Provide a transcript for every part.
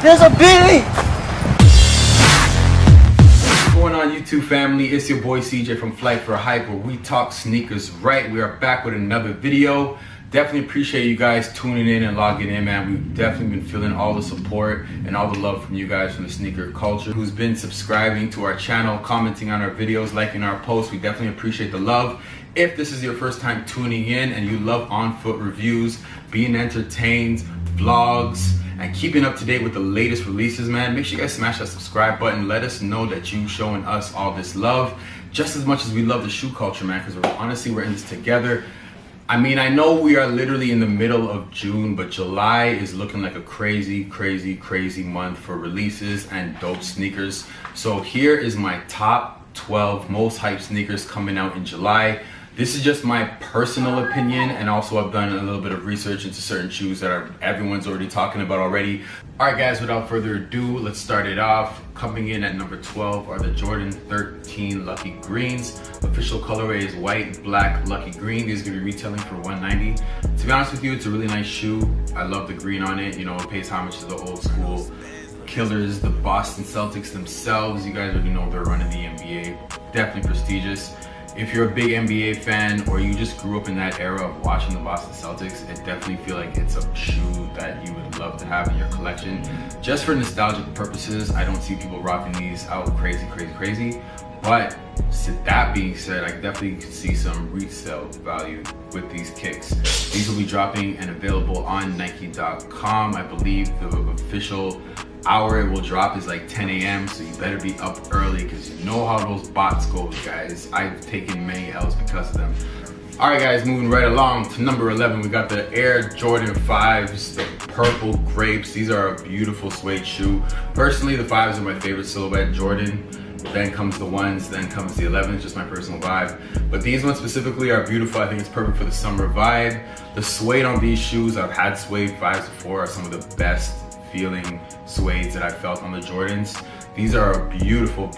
There's a bee! What's going on, YouTube family? It's your boy CJ from Flight for Hype, where we talk sneakers right. We are back with another video. Definitely appreciate you guys tuning in and logging in, man. We've definitely been feeling all the support and all the love from you guys from the sneaker culture who's been subscribing to our channel, commenting on our videos, liking our posts. We definitely appreciate the love. If this is your first time tuning in and you love on-foot reviews, being entertained, vlogs, and keeping up to date with the latest releases, man, make sure you guys smash that subscribe button. Let us know that you showing us all this love just as much as we love the shoe culture, man, because we're in this together. I mean, I know we are literally in the middle of June, but July is looking like a crazy month for releases and dope sneakers. So here is my top 12 most hyped sneakers coming out in July. This is just my personal opinion, and also I've done a little bit of research into certain shoes that everyone's already talking about already. All right, guys, without further ado, let's start it off. Coming in at number 12 are the Jordan 13 Lucky Greens. Official colorway is white, black, lucky green. These are gonna be retailing for $190. To be honest with you, it's a really nice shoe. I love the green on it. You know, it pays homage to the old school killers, the Boston Celtics themselves. You guys already know they're running the NBA. Definitely prestigious. If you're a big NBA fan or you just grew up in that era of watching the Boston Celtics, I definitely feel like it's a shoe that you would love to have in your collection. Just for nostalgic purposes, I don't see people rocking these out crazy. But that being said, I definitely could see some resale value with these kicks. These will be dropping and available on Nike.com. I believe the official hour it will drop is like 10 a.m. so you better be up early because you know how those bots go, guys. I've taken many L's because of them. All right, guys, moving right along to number 11, we got the Air Jordan 5s, the purple grapes. These are a beautiful suede shoe. Personally, the 5s are my favorite silhouette Jordan. Then comes the 1s, then comes the 11s, just my personal vibe. But these ones specifically are beautiful. I think it's perfect for the summer vibe. The suede on these shoes, I've had suede 5s before, are some of the best feeling suede that I felt on the Jordans. These are a beautiful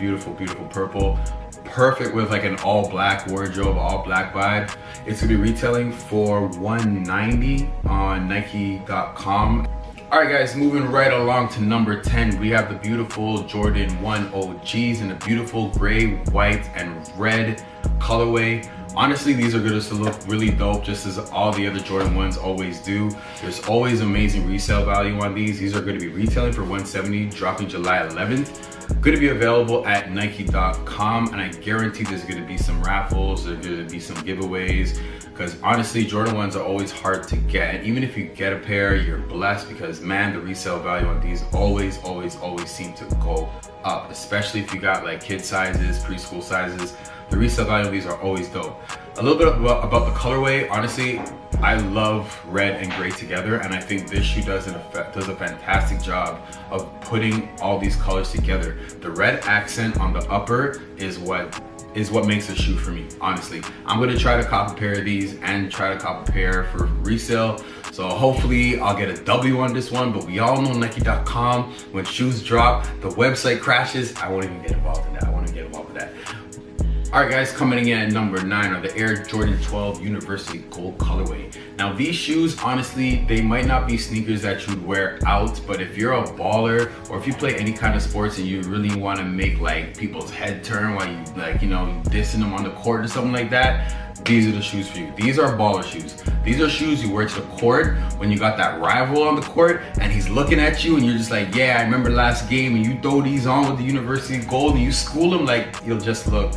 purple. Perfect with like an all black wardrobe, all black vibe. It's gonna be retailing for $190 on Nike.com. All right, guys, moving right along to number 10, we have the beautiful Jordan 1 OGs in a beautiful gray, white, and red colorway. Honestly, these are going to look really dope, just as all the other Jordan 1s always do. There's always amazing resale value on these. These are going to be retailing for $170, dropping July 11th. Going to be available at Nike.com, and I guarantee there's going to be some raffles, there's going to be some giveaways, because honestly, Jordan 1s are always hard to get. And even if you get a pair, you're blessed, because man, the resale value on these always seem to go up, especially if you got like kid sizes, preschool sizes. The resale value of these are always dope. A little bit about the colorway. Honestly, I love red and gray together, and I think this shoe does a fantastic job of putting all these colors together. The red accent on the upper is what makes the shoe for me, honestly. I'm gonna try to cop a pair of these and try to cop a pair for resale. So hopefully I'll get a W on this one, but we all know Nike.com, when shoes drop, the website crashes. I won't even get involved in that. All right, guys, coming in at number 9 are the Air Jordan 12 University Gold colorway. Now these shoes, honestly, they might not be sneakers that you'd wear out, but if you're a baller or if you play any kind of sports and you really want to make like people's head turn while you like, you know, dissing them on the court or something like that, these are the shoes for you. These are baller shoes. These are shoes you wear to the court when you got that rival on the court and he's looking at you and you're just like, yeah, I remember last game, and you throw these on with the University Gold and you school them, like you'll just look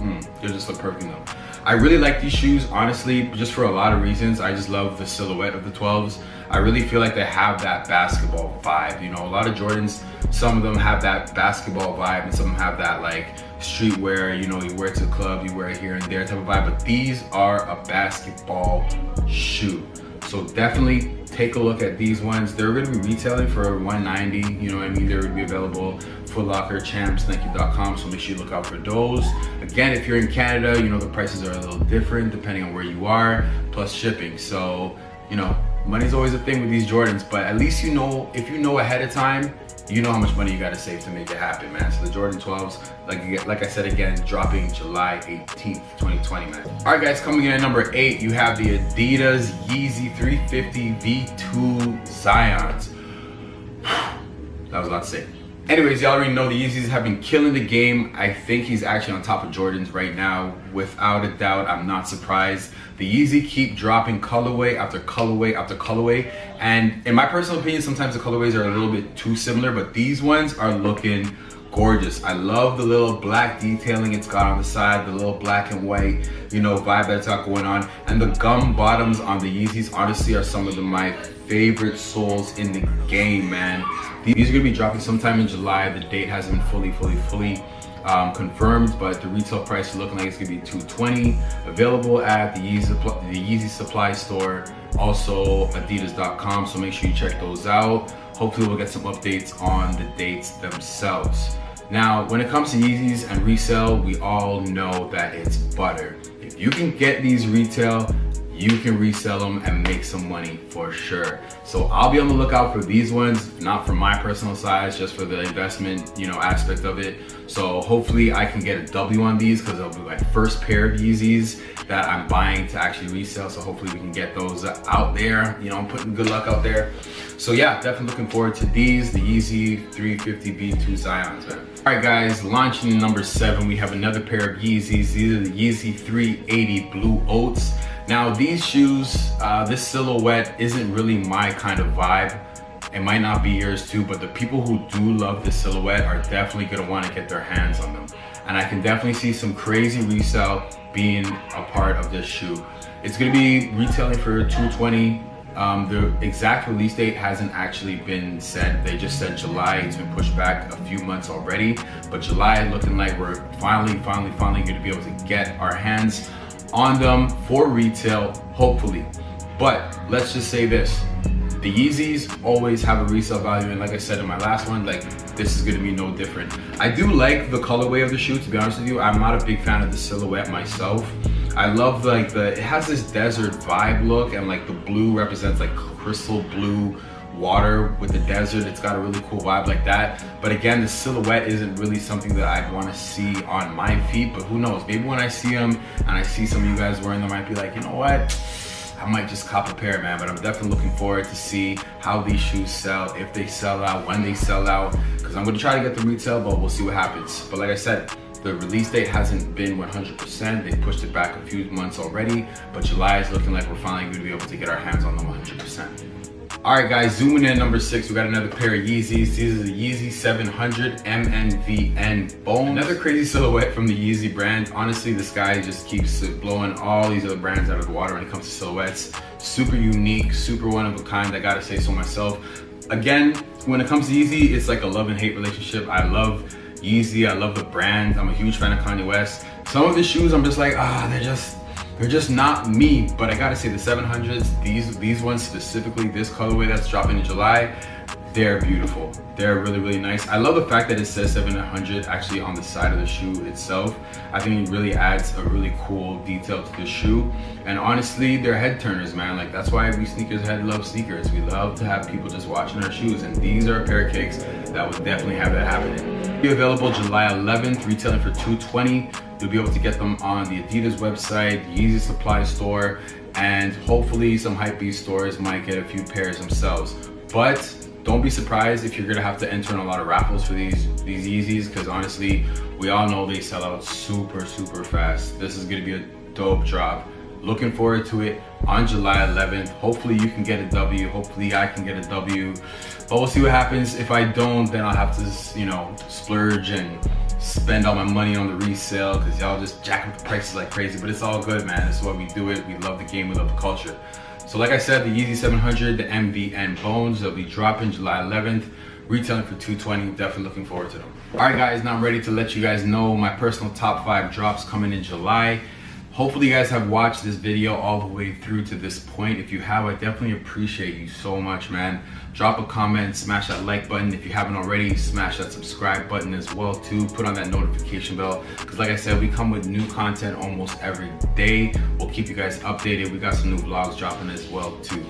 perfect in them. I really like these shoes, honestly, just for a lot of reasons. I just love the silhouette of the 12s. I really feel like they have that basketball vibe. You know, a lot of Jordans, some of them have that basketball vibe and some of them have that like streetwear, you know, you wear it to the club, you wear it here and there type of vibe, but these are a basketball shoe. So definitely take a look at these ones. They're gonna be retailing for $190, you know what I mean? They're gonna be available Foot Locker, Champs, Nike.com, so make sure you look out for those. Again, if you're in Canada, you know, the prices are a little different depending on where you are, plus shipping. So, you know, money's always a thing with these Jordans, but at least you know, if you know ahead of time, you know how much money you gotta save to make it happen, man. So the Jordan 12s, like I said again, dropping July 18th, 2020, man. All right, guys, coming in at number 8, you have the Adidas Yeezy 350 V2 Scions. That was a lot to say. Anyways, y'all already know the Yeezys have been killing the game. I think he's actually on top of Jordans right now. Without a doubt, I'm not surprised. The Yeezy keep dropping colorway after colorway after colorway. And in my personal opinion, sometimes the colorways are a little bit too similar, but these ones are looking gorgeous. I love the little black detailing it's got on the side, the little black and white, you know, vibe that's got going on. And the gum bottoms on the Yeezys honestly are some of my favorite soles in the game, man. These are gonna be dropping sometime in July. The date hasn't fully confirmed, but the retail price is looking like it's gonna be $220. Available at the Yeezy supply store, also adidas.com, so make sure you check those out. Hopefully we'll get some updates on the dates themselves. Now, when it comes to Yeezys and resale, we all know that it's butter. If you can get these retail, you can resell them and make some money for sure. So I'll be on the lookout for these ones, not for my personal size, just for the investment, you know, aspect of it. So hopefully I can get a W on these because it'll be my first pair of Yeezys that I'm buying to actually resell. So hopefully we can get those out there. You know, I'm putting good luck out there. So yeah, definitely looking forward to these, the Yeezy 350 V2 Scions, man. All right, guys, launching number 7, we have another pair of Yeezys. These are the Yeezy 380 Blue Oats. Now these shoes, this silhouette isn't really my kind of vibe. It might not be yours too, but the people who do love this silhouette are definitely gonna wanna get their hands on them. And I can definitely see some crazy resale being a part of this shoe. It's gonna be retailing for $220. The exact release date hasn't actually been said. They just said July. It's been pushed back a few months already, but July looking like we're finally gonna be able to get our hands on them for retail, hopefully. But let's just say this, the Yeezys always have a resale value, and like I said in my last one, like, this is gonna be no different. I do like the colorway of the shoe, to be honest with you. I'm not a big fan of the silhouette myself. I love like it has this desert vibe look, and like the blue represents like crystal blue water with the desert. It's got a really cool vibe like that. But again, the silhouette isn't really something that I'd want to see on my feet, but who knows, maybe when I see them and I see some of you guys wearing them, I might be like, you know what, I might just cop a pair, man. But I'm definitely looking forward to see how these shoes sell, if they sell out, when they sell out, because I'm going to try to get the retail, but we'll see what happens. But like I said, the release date hasn't been 100%. They pushed it back a few months already, but July is looking like we're finally going to be able to get our hands on them 100%. All right, guys, zooming in number 6, we got another pair of Yeezys. These are the Yeezy 700 MNVN Bone. Another crazy silhouette from the Yeezy brand. Honestly, this guy just keeps blowing all these other brands out of the water when it comes to silhouettes. Super unique, super one of a kind, I gotta say so myself. Again, when it comes to Yeezy, it's like a love and hate relationship. I love Yeezy, I love the brand. I'm a huge fan of Kanye West. Some of his shoes, I'm just like, they're just not me. But I gotta say, the 700s, these ones specifically, this colorway that's dropping in July, they're beautiful. They're really, really nice. I love the fact that it says 700 actually on the side of the shoe itself. I think it really adds a really cool detail to the shoe. And honestly, they're head turners, man. Like, that's why we sneakerheads love sneakers. We love to have people just watching our shoes. And these are a pair of kicks that would definitely have that happening. Be available July 11th, retailing for $220. You'll be able to get them on the Adidas website, the Yeezy supply store, and hopefully some Hypebeast stores might get a few pairs themselves. But don't be surprised if you're gonna have to enter in a lot of raffles for these Yeezys, because honestly, we all know they sell out super fast. This is gonna be a dope drop. Looking forward to it on July 11th. Hopefully you can get a W. Hopefully I can get a W. But we'll see what happens. If I don't, then I'll have to, you know, splurge and spend all my money on the resale, because y'all just jacking up the prices like crazy. But it's all good, man. This is why we do it. We love the game. We love the culture. So like I said, the Yeezy 700, the MVN Bones, they'll be dropping July 11th, retailing for $220. Definitely looking forward to them. All right, guys, now I'm ready to let you guys know my personal top 5 drops coming in July. Hopefully you guys have watched this video all the way through to this point. If you have, I definitely appreciate you so much, man. Drop a comment, smash that like button. If you haven't already, smash that subscribe button as well too. Put on that notification bell, because like I said, we come with new content almost every day. We'll keep you guys updated. We got some new vlogs dropping as well too.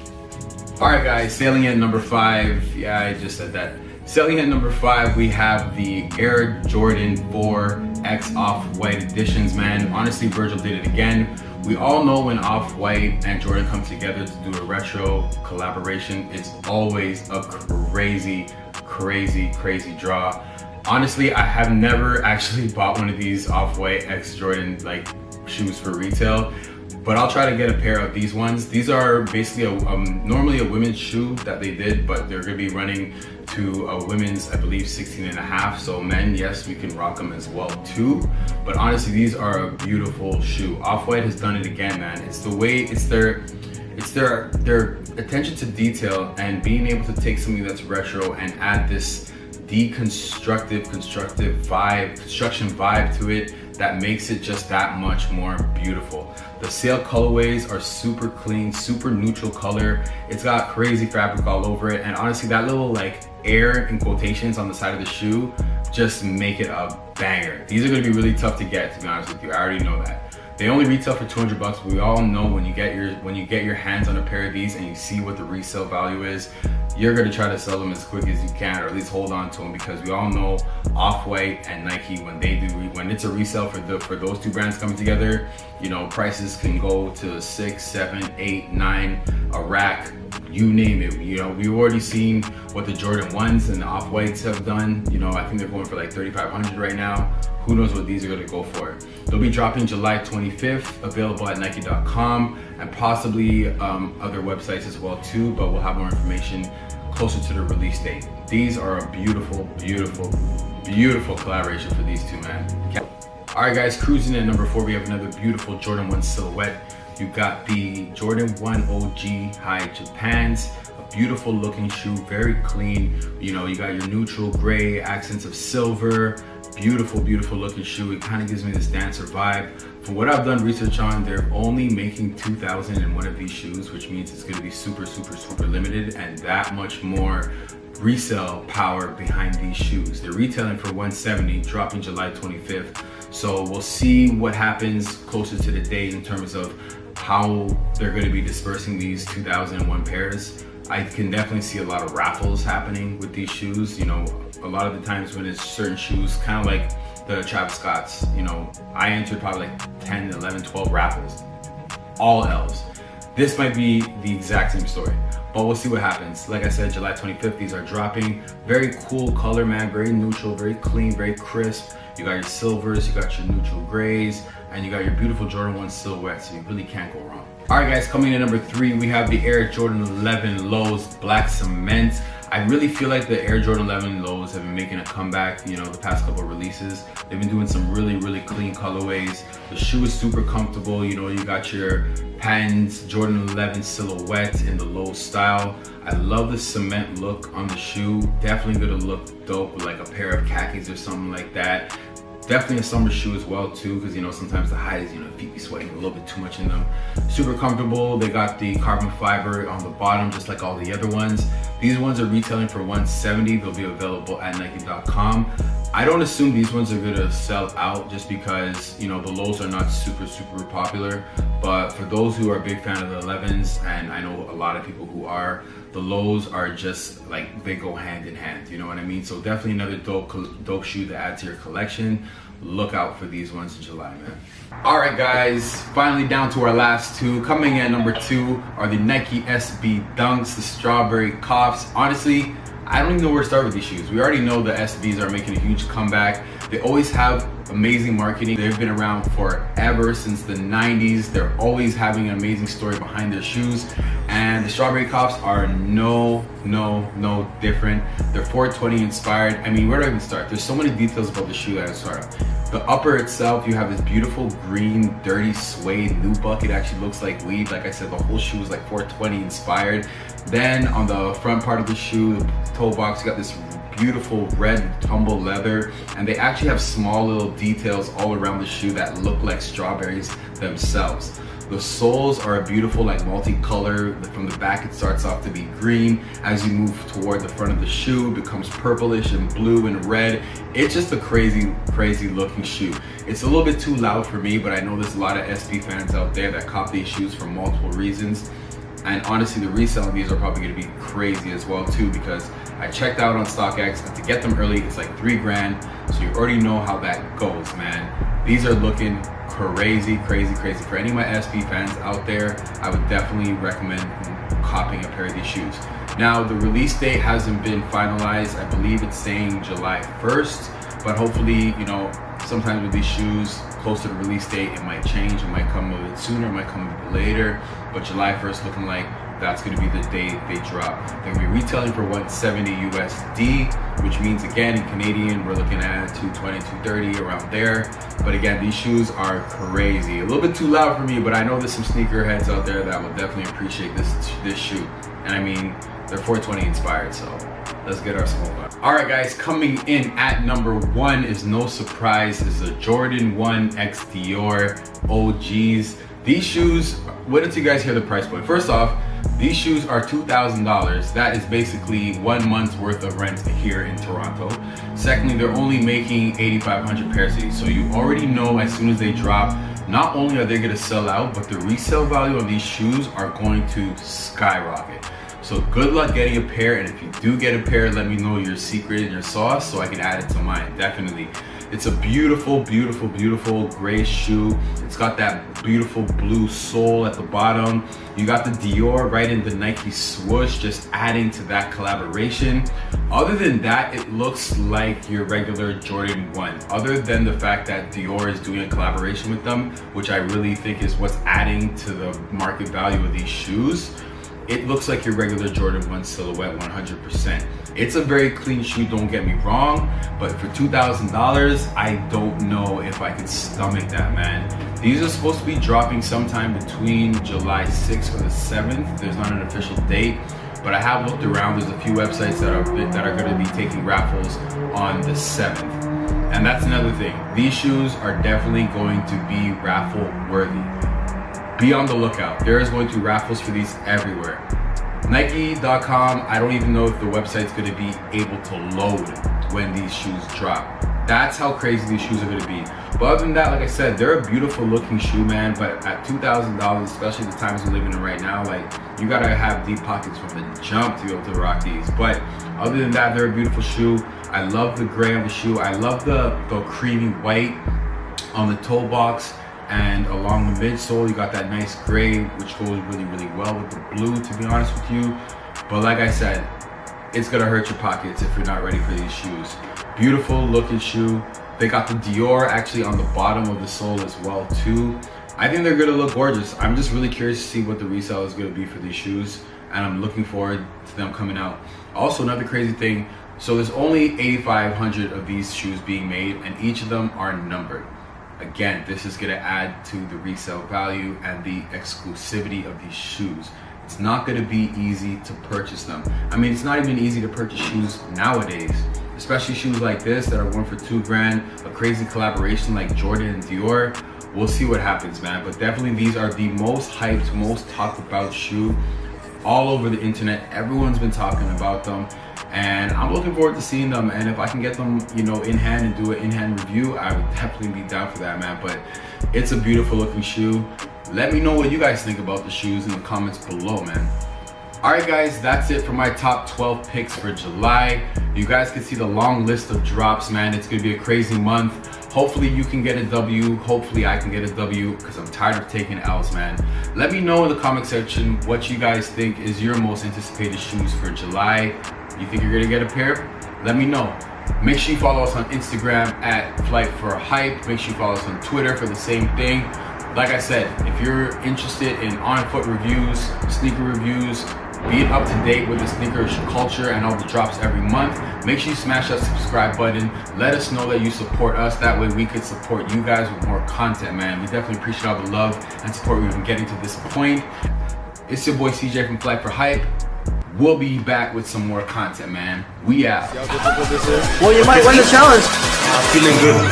All right, guys, sailing in number 5. Yeah, I just said that. Selling at number 5, we have the Air Jordan 4 X Off-White editions, man. Honestly, Virgil did it again. We all know when Off-White and Jordan come together to do a retro collaboration, it's always a crazy draw. Honestly, I have never actually bought one of these Off-White X Jordan like shoes for retail, but I'll try to get a pair of these ones. These are basically normally a women's shoe that they did, but they're gonna be running to a women's, I believe, 16 and a half. So men, yes, we can rock them as well too. But honestly, these are a beautiful shoe. Off-White has done it again, man. It's the way, it's their attention to detail and being able to take something that's retro and add this construction vibe to it that makes it just that much more beautiful. The sail colorways are super clean, super neutral color. It's got crazy fabric all over it, and honestly, that little like air in quotations on the side of the shoe just make it a banger. These are gonna be really tough to get, to be honest with you. I already know that. They only retail for 200 bucks, but we all know when you get your hands on a pair of these and you see what the resale value is, you're gonna try to sell them as quick as you can, or at least hold on to them, because we all know Off-White and Nike, when it's a resale for those two brands coming together, you know, prices can go to 6, 7, 8, 9 a rack, you name it. You know, we've already seen what the Jordan 1s and the Off-Whites have done. You know, I think they're going for like 3,500 right now. Who knows what these are gonna go for. They'll be dropping July 25th, available at Nike.com and possibly other websites as well too, but we'll have more information closer to the release date. These are a beautiful collaboration for these two, man. All right guys, cruising at number 4, we have another beautiful Jordan 1 silhouette. You got the Jordan 1 OG High Japans, a beautiful looking shoe, very clean. You know, you got your neutral gray, accents of silver, beautiful looking shoe. It kind of gives me this dancer vibe. From what I've done research on, they're only making 2,001 of these shoes, which means it's gonna be super limited, and that much more resale power behind these shoes. They're retailing for $170, dropping July 25th. So we'll see what happens closer to the date in terms of how they're going to be dispersing these 2,001 pairs. I can definitely see a lot of raffles happening with these shoes. You know, a lot of the times when it's certain shoes, kind of like the Travis Scotts, you know, I entered probably like 10, 11, 12 raffles, all L's. This might be the exact same story, but we'll see what happens. Like I said, July 25th, these are dropping. Very cool color, man, very neutral, very clean, very crisp. You got your silvers, you got your neutral grays, and you got your beautiful Jordan 1 silhouette, so you really can't go wrong. All right guys, coming in at number 3, we have the Air Jordan 11 Lows Black Cement. I really feel like the Air Jordan 11 Lows have been making a comeback, you know, the past couple of releases. They've been doing some really clean colorways. The shoe is super comfortable. You know, you got your patents, Jordan 11 silhouette in the low style. I love the cement look on the shoe. Definitely gonna look dope with like a pair of khakis or something like that. Definitely a summer shoe as well too, because you know sometimes the highs, you know, feet be sweating a little bit too much in them. Super comfortable. They got the carbon fiber on the bottom just like all the other ones. These ones are retailing for $170. They'll be available at Nike.com. I don't assume these ones are gonna sell out just because, you know, the lows are not super popular, but for those who are a big fan of the 11s, and I know a lot of people who are, the lows are just like, they go hand in hand, you know what I mean? So definitely another dope shoe to add to your collection. Look out for these ones in July, man. All right guys, finally down to our last two. Coming in at number 2 are the Nike SB Dunks, the Strawberry Coughs. Honestly, I don't even know where to start with these shoes. We already know the SBs are making a huge comeback. They always have amazing marketing. They've been around forever, since the 90s. They're always having an amazing story behind their shoes. And the Strawberry Coughs are no different. They're 420 inspired. I mean, where do I even start? There's so many details about the shoe that I start off. The upper itself, you have this beautiful green, dirty suede nubuck. It actually looks like weed. Like I said, the whole shoe is like 420 inspired. Then on the front part of the shoe, the toe box, you got this beautiful red tumble leather, and they actually have small little details all around the shoe that look like strawberries themselves. The soles are a beautiful like multicolor. From the back it starts off to be green. As you move toward the front of the shoe, it becomes purplish and blue and red. It's just a crazy looking shoe. It's a little bit too loud for me, but I know there's a lot of SB fans out there that cop these shoes for multiple reasons. And honestly, the resale of these are probably going to be crazy as well too, because I checked out on StockX, and to get them early, it's like $3 grand. So you already know how that goes, man. These are looking crazy. For any of my SB fans out there, I would definitely recommend copping a pair of these shoes. Now, the release date hasn't been finalized. I believe it's saying July 1st, but hopefully, you know, sometimes with these shoes, close to the release date, it might change. It might come a bit sooner, it might come a bit later, but July 1st looking like that's going to be the day they drop. They're going to be retailing for $170 USD, which means, again, in Canadian, we're looking at $220, $230, around there. But again, these shoes are crazy. A little bit too loud for me, but I know there's some sneaker heads out there that will definitely appreciate this shoe. And I mean, they're 420 inspired, so let's get our smoke on. All right, guys, coming in at number 1 is no surprise, is the Jordan 1 X Dior OGs. These shoes, wait until you guys hear the price point. First off, these shoes are $2,000. That is basically 1 month's worth of rent here in Toronto. Secondly, they're only making 8,500 pairs of these. So you already know as soon as they drop, not only are they gonna sell out, but the resale value of these shoes are going to skyrocket. So good luck getting a pair, and if you do get a pair, let me know your secret and your sauce so I can add it to mine, definitely. It's a beautiful gray shoe. It's got that beautiful blue sole at the bottom. You got the Dior right in the Nike swoosh, just adding to that collaboration. Other than that, it looks like your regular Jordan 1. Other than the fact that Dior is doing a collaboration with them, which I really think is what's adding to the market value of these shoes, it looks like your regular Jordan 1 silhouette 100%. It's a very clean shoe, don't get me wrong, but for $2,000, I don't know if I could stomach that, man. These are supposed to be dropping sometime between July 6th or the 7th. There's not an official date, but I have looked around. There's a few websites that are going to be taking raffles on the 7th. And that's another thing. These shoes are definitely going to be raffle worthy. Be on the lookout. There is going to be raffles for these everywhere. Nike.com, I don't even know if the website's going to be able to load when these shoes drop. That's how crazy these shoes are going to be. But other than that, like I said, they're a beautiful looking shoe, man. But at $2,000, especially the times we're living in right now, like, you got to have deep pockets from the jump to be able to rock these. But other than that, they're a beautiful shoe. I love the gray on the shoe. I love the creamy white on the toe box. And along the midsole, you got that nice gray, which goes really well with the blue, to be honest with you. But like I said, it's gonna hurt your pockets if you're not ready for these shoes. Beautiful looking shoe. They got the Dior actually on the bottom of the sole as well too. I think they're gonna look gorgeous. I'm just really curious to see what the resale is gonna be for these shoes, and I'm looking forward to them coming out. Also, another crazy thing, so there's only 8,500 of these shoes being made, and each of them are numbered. Again, this is gonna add to the resale value and the exclusivity of these shoes. It's not gonna be easy to purchase them. I mean, it's not even easy to purchase shoes nowadays, especially shoes like this that are going for $2 grand, a crazy collaboration like Jordan and Dior. We'll see what happens, man. But definitely these are the most hyped, most talked about shoe all over the internet. Everyone's been talking about them. And I'm looking forward to seeing them, and if I can get them, you know, in hand and do an in-hand review, I would definitely be down for that, man. But it's a beautiful looking shoe. Let me know what you guys think about the shoes in the comments below, man. All right, guys, that's it for my top 12 picks for July. You guys can see the long list of drops, man. It's gonna be a crazy month. Hopefully you can get a W. Hopefully I can get a W, because I'm tired of taking L's, man. Let me know in the comment section what you guys think is your most anticipated shoes for July. You think you're gonna get a pair? Let me know. Make sure you follow us on Instagram at Flight4Hype. Make sure you follow us on Twitter for the same thing. Like I said, if you're interested in on-foot reviews, sneaker reviews, being up to date with the sneaker culture and all the drops every month, make sure you smash that subscribe button. Let us know that you support us. That way we could support you guys with more content, man. We definitely appreciate all the love and support we've been getting to this point. It's your boy CJ from Flight4Hype. We'll be back with some more content, man. We out. Well, you might win the challenge. I'm feeling good.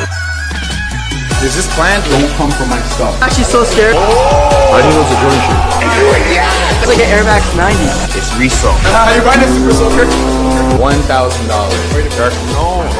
Is this planned? Don't come for my stuff. I'm actually so scared. I didn't know it's a Jordan shoe. It's like an Air Max 90. It's resale. You're buying a Super Soaker? $1,000. No.